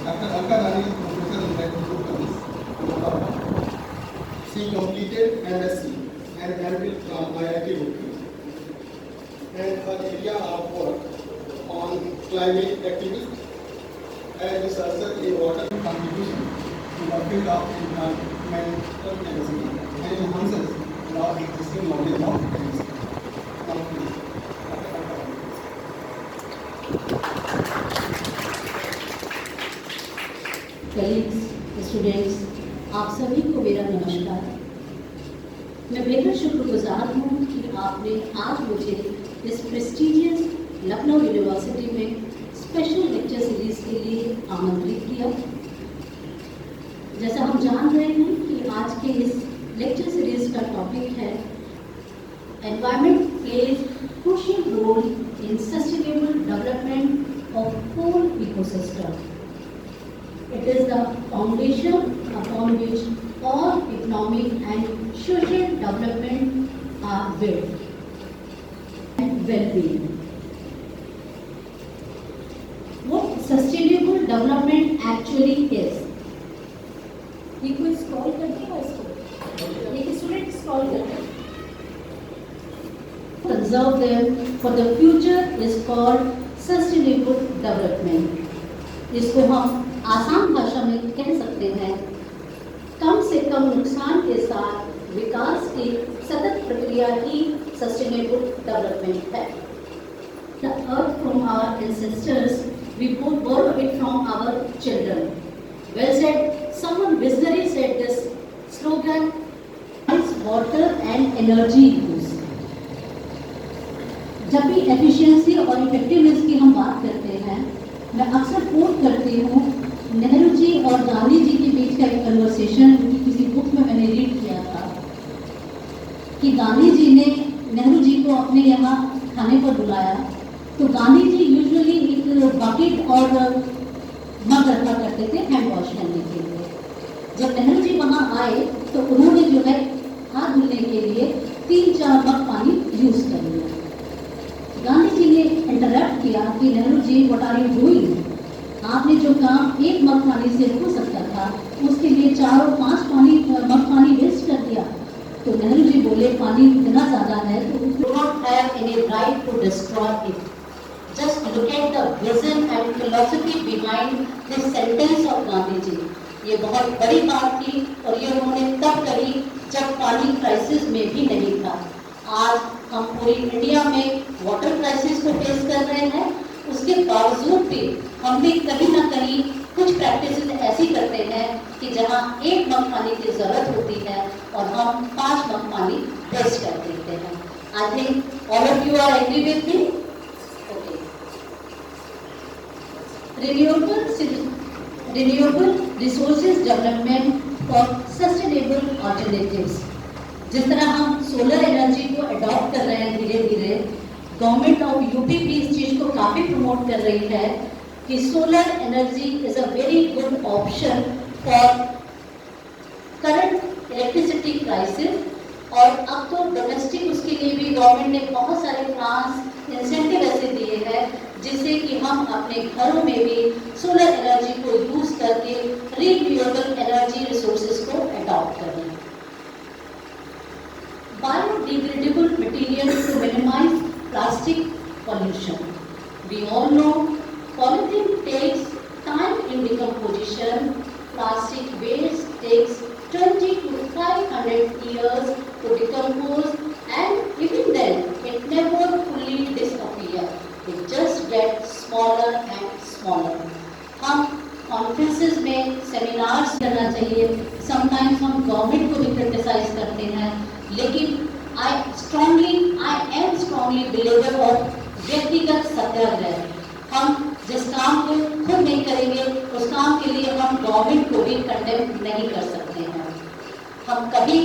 Dr. Alka Rani is professor in technical studies. She completed MSc and MPhil from IIT Roorkee. And her area of work on climate activism and researcher in water contribution to the field of environmental chemistry and enhances the existing knowledge of chemistry. Colleagues, students, आप सभी को मेरा नमस्कार। मैं बेहद शुक्रगुजार हूँ कि आपने आज मुझे इस प्रेस्टीजियस लखनऊ यूनिवर्सिटी में स्पेशल लेक्चर सीरीज के लिए आमंत्रित किया। जैसा हम जान रहे हैं कि आज के इस लेक्चर सीरीज का टॉपिक है environment plays crucial role in sustainable development of whole ecosystem. It is the foundation upon which all economic and social development are built and well-being. What sustainable development actually is? ये कोई scroll करके है इसको? एक student scroll करके conserve them for the future is called sustainable development. इसको हम आसान भाषा में कह सकते हैं कम से कम नुकसान के साथ विकास की सतत प्रक्रिया ही सस्टेनेबल डेवलपमेंट है। The earth from our ancestors, we borrow it from our children. Well said. Someone visionary said this slogan is water and energy use. जब भी एफिशिएंसी और इफेक्टिवनेस की हम बात करते हैं, मैं अक्सर कोट करती हूँ नेहरू जी और गांधी जी के बीच का एक कन्वर्सेशन किसी बुक में मैंने रीड किया था कि गांधी जी ने नेहरू जी को अपने यहाँ खाने पर बुलाया तो गांधी जी यूजुअली एक बकेट और मग रखा करते थे हैंड वॉश करने के लिए। जब नेहरू जी वहाँ आए तो उन्होंने जो है हाथ धुलने के लिए 3-4 मग पानी यूज कर लिया। गांधी जी ने इंटरप्ट किया कि Nehru ji what are you doing? आपने जो काम एक मग पानी से हो सकता था उसके लिए 4 और 5 मग पानी वेस्ट कर दिया। तो नेहरू जी बोले पानी इतना ज्यादा है तो you don't have any right to destroy it. Just look at the vision and philosophy behind this sentence of Gandhi ji. ये बहुत बड़ी बात थी और ये उन्होंने तब कही जब पानी क्राइसिस में भी नहीं था। आज हम पूरी इंडिया में वाटर क्राइसिस को फेस कर रहे हैं, उसके बावजूद भी हम भी कहीं ना कहीं कुछ प्रैक्टिसेस ऐसी करते हैं कि जहां 1 मग पानी की जरूरत होती है और हम 5 मग पानी वेस्ट कर देते हैं। I think all of you are agree with me. Okay, renewable resources development for sustainable alternatives. जिस तरह हम सोलर एनर्जी को अडॉप्ट कर रहे हैं धीरे धीरे, गवर्नमेंट ऑफ यूपी भी इस चीज को काफी प्रमोट कर रही है कि solar energy is a very good option for current electricity crisis. और अब तो डोमेस्टिक उसके लिए भी गवर्नमेंट ने बहुत सारे प्लान्स इंसेंटिव ऐसे दिए हैं जिससे कि हम अपने घरों में भी सोलर एनर्जी को यूज करके रिन्यूएबल एनर्जी रिसोर्सेज को अडॉप्ट करें। Biodegradable materials to minimize plastic pollution. We all know polythene takes time in decomposition. Plastic waste takes 20 to 500 years to decompose, and even then, it never fully disappears. It just gets smaller and smaller. हम conferences में seminars करना चाहिए। Sometimes हम government को भी criticise करते हैं, लेकिन I am strongly believer of व्यक्तिगत सत्याग्रह। हम जिस काम को खुद नहीं करेंगे उस काम के लिए हम गवर्नमेंट को भी कंडेम नहीं कर सकते हैं। हम कभी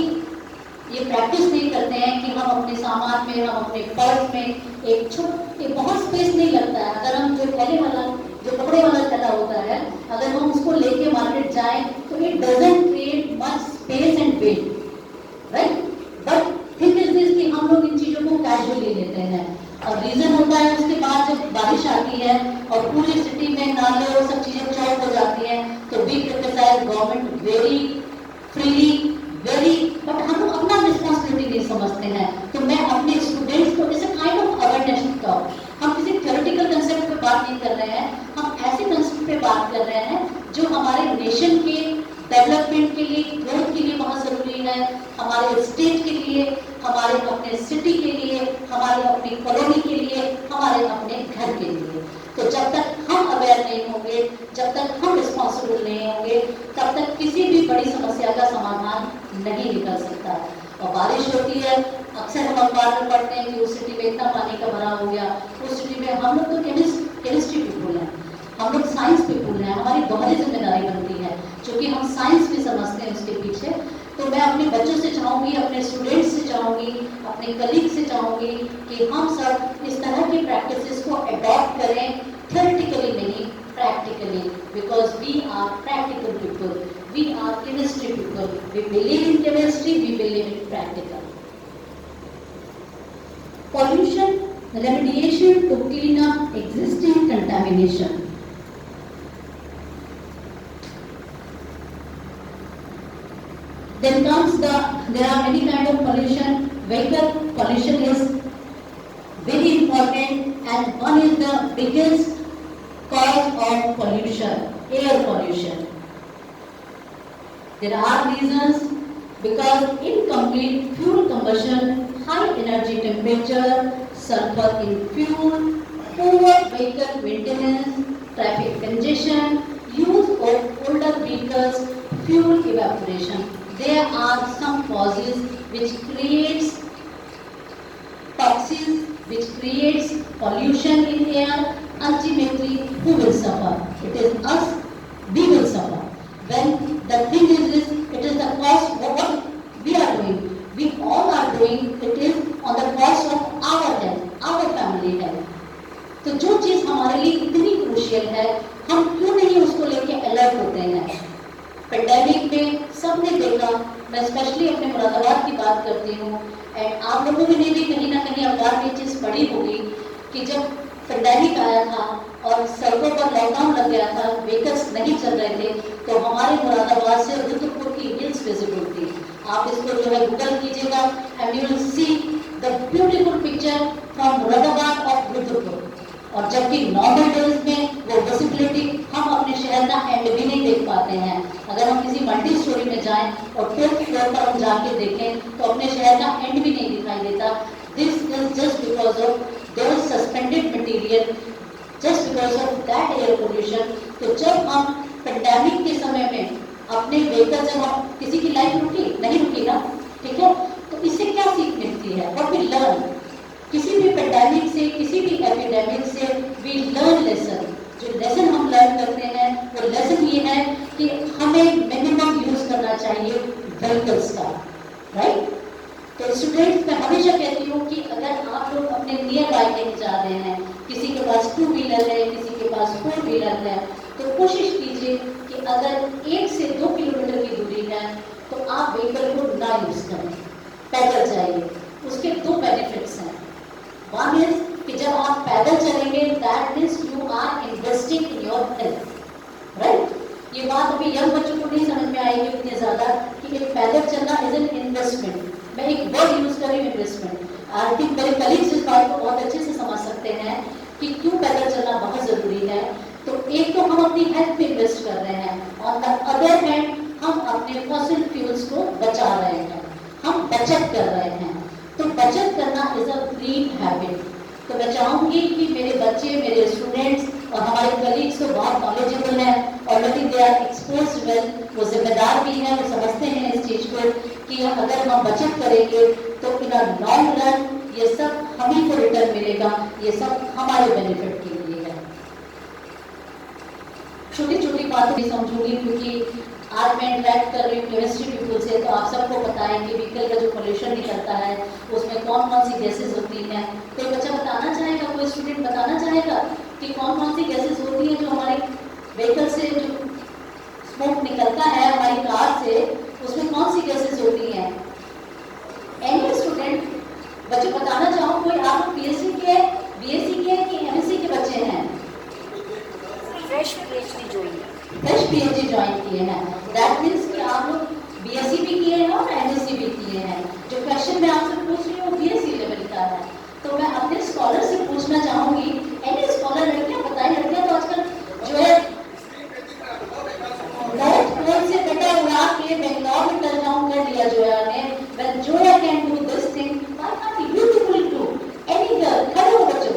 ये प्रैक्टिस नहीं करते हैं कि हम अपने सामान में, हम अपने पर्स में एक बहुत स्पेस नहीं लगता है। अगर हम जो कपड़े वाला थैला होता है, अगर हम उसको लेके मार्केट जाएं तो it doesn't create much space and weight, right? But thing is this कि हम लोग इन चीजों को कैजुअली लेते हैं और रीजन होता है उसके बाद जब बारिश आती है और पूरी सिटी में नाले और सब चीजें चौक हो जाती है government very freely very, but हम लोग अपना रिस्पॉन्सिबिलिटी नहीं समझते हैं। तो मैं अपने स्टूडेंट्स को इस काइंड ऑफ अवेयरनेस का, हम किसी थ्योरेटिकल कंसेप्ट पे बात नहीं कर रहे हैं, हम ऐसे कंसेप्ट पे बात कर रहे हैं जो हमारे नेशन के डेवलपमेंट के लिए, ग्रोथ के लिए बहुत जरूरी है, हमारे स्टेट के लिए, हमारे अपने सिटी के लिए, हमारे अपनी कॉलोनी के लिए, हमारे अपने घर के लिए। तो जब तक हम अवेयर नहीं होंगे, जब तक हम रिस्पॉन्सिबल नहीं होंगे, तब तक किसी भी बड़ी समस्या का समाधान नहीं निकल सकता। और बारिश होती है, अक्सर हम अखबार में पढ़ते हैं कि उस सिटी में इतना पानी का भरा हो गया, उस सिटी में हम लोग तो केमिस्ट्री पीपुल हैं, हम लोग साइंस पीपुल हैं, हमारी दोहरी जिम्मेदारी बनती है, क्योंकि हम साइंस भी समझते हैं उसके पीछे। तो मैं अपने बच्चों से चाहूँगी, अपने स्टूडेंट्स से चाहूँगी, अपने कलीग से चाहूँगी कि हम सब इस तरह की प्रैक्टिसेस को अडॉप्ट करें, थ्योरेटिकली नहीं, practically, because we are practical people, we are chemistry people, we believe in chemistry, we believe in practical. Pollution remediation to clean up existing contamination. Then comes there are many kind of pollution. Vehicle pollution is very important, and one is the biggest cause of pollution, air pollution. There are reasons because incomplete fuel combustion, high energy temperature, sulfur in fuel, poor vehicle maintenance, traffic congestion, use of older vehicles, fuel evaporation. There are some causes which creates toxins, which creates pollution in air. Ultimately, who will suffer? It is us, we will suffer. When the thing is this, it is the cost of what we are doing. We all are doing, it is on the cost of our health, our family health. तो जो चीज हमारे लिए इतनी crucial है, हम क्यों नहीं उसको लेके अलर्ट होते हैं? पेंडेमिक में सबने देखा, मैं स्पेशली अपने मुरादाबाद की बात करती हूँ, एंड आप लोगों ने भी कहीं ना कहीं अखबार में चीज पढ़ी होगी कि जब पेंडेमिक आया था और सड़कों पर लॉकडाउन लग गया था, व्हीकल्स नहीं चल रहे थे, तो हमारे मुरादाबाद से रुद्रपुर की हिल्स विजिबल थी। आप इसको जो है गूगल कीजिएगा and you will see the beautiful picture from Moradabad of Rudrapur. और जबकि नॉर्मल डेज में वो विजिबिलिटी हम अपने शहर का एंड भी नहीं देख पाते हैं। अगर हम किसी मल्टी स्टोरी में जाएं और 12th फ्लोर पर हम जाके देखें तो अपने शहर का एंड भी नहीं दिखाई देता। This is just because of those suspended material, just because of that air pollution। तो जब हम पेंडेमिक के समय में अपने व्हीकल, जब हम किसी की लाइफ रुकी नहीं रुकी ना, ठीक है, तो इससे क्या सीख मिलती है? व्हाट वी लर्न, किसी भी पेंडेमिक से, किसी भी एपिडेमिक से वी लर्न लेसन। जो लेसन हम लर्न करते हैं वो लेसन ये है कि हमें मिनिमम यूज करना चाहिए व्हीकल्स का, राइट? तो स्टूडेंट्स, मैं हमेशा कहती हूँ कि अगर आप लोग अपने नियर बाय कहीं जा रहे हैं, किसी के पास 2 व्हीलर है, किसी के पास 4 व्हीलर है, तो कोशिश कीजिए कि अगर 1 से 2 किलोमीटर की दूरी है तो आप व्हीकल को ना यूज करें, पैदल जाइए। उसके 2 बेनिफिट्स हैं। वन इज कि जब आप पैदल चलेंगे, that means you are investing in your health, right? ये बात अभी यंग बच्चों को नहीं समझ में आएगी इतनी ज्यादा कि एक पैदल चलना इज एन इन्वेस्टमेंट। मैं एक वर्ड यूज करी, इन्वेस्टमेंट। आई थिंक मेरे कलीग्स इस बात को बहुत अच्छे से समझ सकते हैं कि क्यों पैदल चलना बहुत जरूरी है। तो एक तो हम अपनी हेल्थ में इन्वेस्ट कर रहे हैं, ऑन द अदर हैंड हम अपने फॉसिल फ्यूल्स को बचा रहे हैं, हम बचत कर रहे हैं। तो बचत करना इज अ ग्रीन हैबिट। तो मैं चाहूंगी कि मेरे बच्चे, मेरे स्टूडेंट्स और हमारे कलीग्स तो बहुत नॉलेजेबल हैं, already they are exposed well, वो जिम्मेदार भी हैं, वो समझते हैं इस चीज को कि अगर हम बचत करेंगे तो इन लॉन्ग रन ये सब हम ही को रिटर्न मिलेगा, ये सब हमारे बेनिफिट के लिए है। छोटी छोटी बातें भी समझूंगी क्योंकि आज मैं इंटरेक्ट कर रही हूँ केमिस्ट्री पीपल से, तो आप सबको पता है कि व्हीकल का जो पोल्यूशन निकलता है उसमें कौन कौन सी गैसेज होती हैं। कोई बच्चा बताना चाहेगा, कोई स्टूडेंट बताना चाहेगा कि कौन कौन सी गैसेज होती हैं जो हमारे व्हीकल से जो स्मोक निकलता है हमारी कार से, उसमें कौन सी गैसेज होती हैं? एनी स्टूडेंट, बच्चे बताना चाहो? कोई आप पीएचडी के, बीएससी के कि एमएससी के बच्चे हैं? फ्रेश फ्रेश पीएचडी ज्वाइन किए हैं। दैट मीन्स कि आप लोग बीएससी भी किए हैं और एमएससी भी किए हैं। जो क्वेश्चन मैं आपसे पूछ रही हूँ बीएससी लेवल का है। तो मैं अपने स्कॉलर से पूछना चाहूंगी, एनी स्कॉलर लड़कियां बताएं, लड़कियां तो आजकल जो है नॉर्थ पोल से बेटा उड़ा के बेंगलोर में टर्न कर लिया जोया ने। When Zoya can do this thing, why can't you people do? Any girl, खड़े हो बच्चों,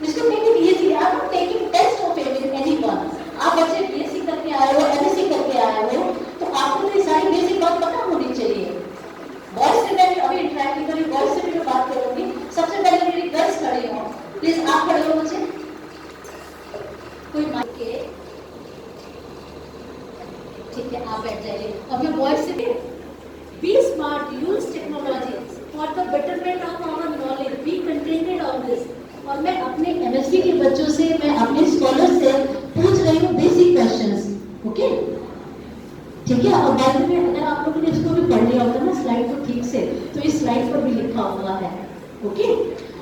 इसको make it easy. I am not taking test of anyone. आप बच्चे बीएससी करके आए हो, एमएससी करके आए हो, तो आपको ये सारी बेसिक बात पता होनी चाहिए। बॉयज से मैं अभी इंटरेक्ट नहीं करूँगी, बॉयज से भी मैं बात करूंगी। सबसे पहले मेरी गर्ल्स खड़ी हो, प्लीज आप खड़े हो मुझे। कोई माइक के, ठीक है आप बैठ जाइए। अब मैं बॉयज से भी, be smart, use technology for the betterment of our knowledge, be contented on this. और मैं अपने एमएससी के बच्चों से, मैं अपने स्कॉलर से पूछ रही हूँ बेसिक क्वेश्चंस, ओके ठीक है। और बाद में अगर आप लोगों ने इसको भी पढ़ लिया होगा ना स्लाइड को ठीक से, तो इस स्लाइड पर भी लिखा हुआ है, ओके।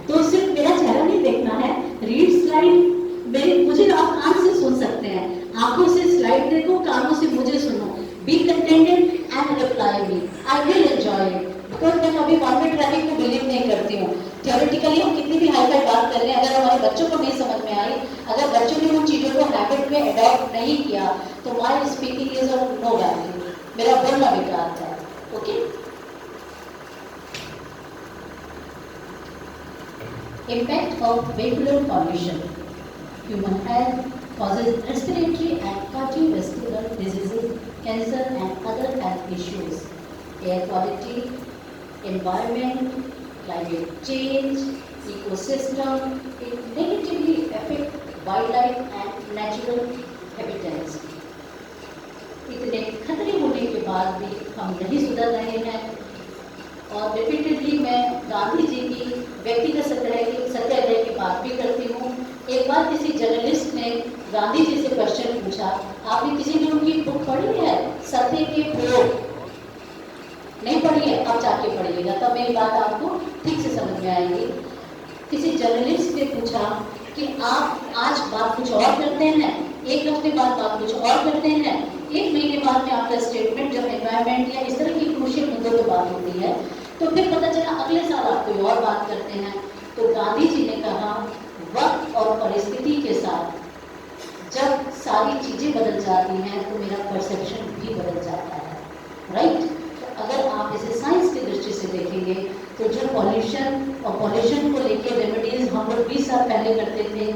तो सिर्फ मेरा चेहरा नहीं देखना है, रीड स्लाइड मेरे, मुझे आप कान से सुन सकते हैं, आंखों से स्लाइड देखो, कानों से मुझे सुनो। Be contented and reply me, I will enjoy it, because मैं कभी वन वे ट्रैफिक को बिलीव नहीं करती हूँ। थियोरेटिकली हम कितनी भी हाई फाई बात कर रहे हैं, अगर हमारे बच्चों को नहीं समझ में आई, अगर बच्चों ने उन चीजों को हैबिट में अडॉप्ट नहीं किया, तो my speaking is of no value, मेरा बोलना बेकार है, okay. Impact of vehicular pollution. Human health causes respiratory and cardiovascular diseases, cancer and other health issues. Air quality, environment, climate change, ecosystem, it negatively affect wildlife and natural habitats. इतने खतरे होने के बाद भी हम नहीं सुधर रहे हैं। और रिपीटेडली मैं गांधी जी की व्यक्तिगत सत्याग्रह की बात भी करती हूँ। एक बार किसी जर्नलिस्ट ने गांधी जी से क्वेश्चन पूछा, आपने किसी ने उनकी बुक पढ़ी है सत्य के प्रयोग? नहीं पढ़ी है, आप जाके पढ़िएगा, तब मेरी बात आपको ठीक से समझ में आएगी। किसी जर्नलिस्ट ने पूछा कि आप आज बात कुछ और करते हैं, एक हफ्ते बाद बात कुछ और करते हैं, एक महीने बाद में आपका स्टेटमेंट जब एनवायरमेंट या इस तरह की क्रूशियल मुद्दों पर बात होती है, तो फिर पता चला अगले साल आप कोई और बात करते हैं। तो गांधी जी ने कहा, वक्त और परिस्थिति के साथ जब सारी चीजें बदल जाती हैं तो मेरा परसेप्शन भी बदल जाता है, राइट। तो अगर आप इसे साइंस की दृष्टि से देखेंगे तो जो पॉल्यूशन और पॉल्यूशन को लेकर रेमेडीज हम लोग 20 साल पहले करते थे,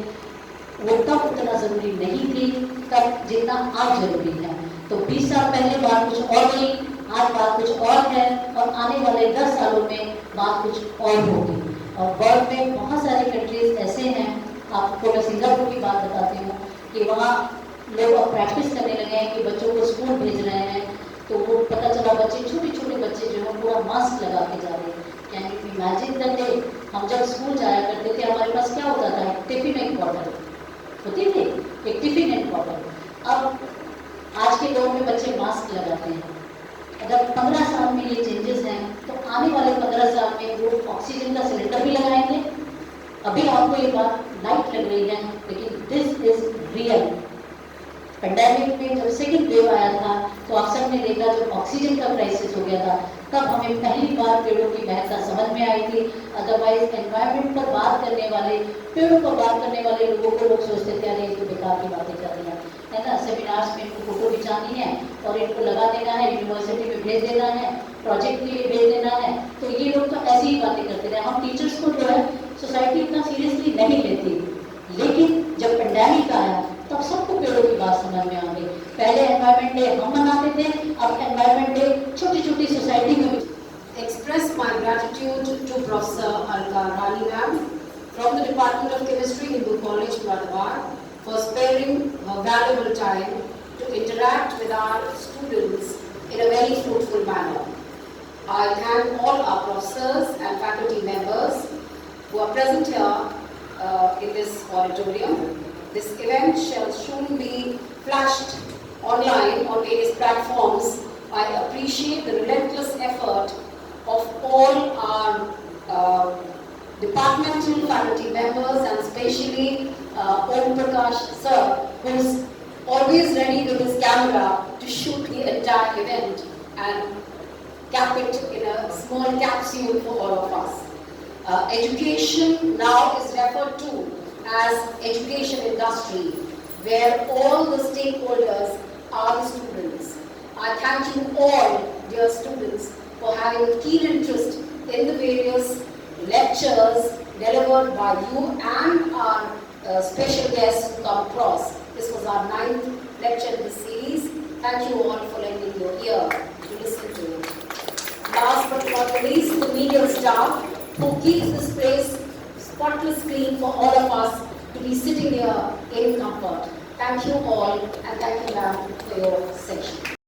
वो तब उतना जरूरी नहीं थी तब जितना आज जरूरी है। तो 20 साल पहले बात कुछ और थी, आज बात कुछ और है, और आने वाले 10 सालों में बात कुछ और होगी। और वर्ल्ड में बहुत सारे कंट्रीज ऐसे हैं, आपको मैं सिंगापुर की बात बताती हूँ कि वहाँ लोग अब प्रैक्टिस करने लगे हैं कि बच्चों को स्कूल भेज रहे हैं, तो वो पता चला बच्चे, छोटे छोटे बच्चे जो है पूरा मास्क लगा के जा रहे हैं। Can you imagine that day? हम जब स्कूल जाया करते थे, हमारे पास क्या होता था? टिफिन एक बॉटल होती थी, एक टिफिन एंड बॉटल। अब आज के दौर में बच्चे मास्क लगाते हैं। अगर 15 साल में ये चेंजेस हैं, तो आने वाले 15 साल में वो ऑक्सीजन का सिलेंडर भी लगाएंगे। अभी आपको ये बात लाइट लग रही है, लेकिन दिस इज रियल। पेंडेमिक में जब सेकेंड वेव आया था, तो आप सबने देखा जब ऑक्सीजन का क्राइसिस हो गया था, तब हमें पहली बार पेड़ों की महत्ता समझ में आई थी। अदरवाइज एनवायरनमेंट पर बात करने वाले, पेड़ों पर बात करने वाले लोगों को लोग सोचते थे अरे ये तो बेकार की बातें कर रही है ना, सेमिनार्स में इनको फोटो खिंचानी है और इनको लगा देना है, यूनिवर्सिटी में भेज देना है, प्रोजेक्ट के लिए भेज देना है। तो ये लोग तो ऐसी ही बातें करते रहे। हम टीचर्स को जो है सोसाइटी इतना सीरियसली नहीं लेती, लेकिन जब पेंडेमिक आया तब सबको पेड़ों की बात समझ में आ गई। पहले एनवायरनमेंट डे हम मनाते थे, अब एनवायरनमेंट डे छोटी छोटी सोसाइटी में भी। Express my gratitude to Professor Alka Rani ma'am from the Department of Chemistry, Hindu College, Muradabad, for sparing her valuable time to interact with our students in a very fruitful manner. I thank all our professors and faculty members who are present here in this auditorium. This event shall soon be flashed online on various platforms. I appreciate the relentless effort of all our departmental faculty members and especially Om Prakash sir, whose always ready with his camera to shoot the entire event and cap it in a small capsule for all of us. Education now is referred to as education industry, where all the stakeholders are the students. I thank you all, dear students, for having a keen interest in the various lectures delivered by you and our special guests who come across. This was our 9th lecture in the series. Thank you all for lending your ear to listen to it. Last but not the least, the media staff who keeps this place spotless clean for all of us to be sitting here in comfort. Thank you all, and thank you, ma'am, for your section.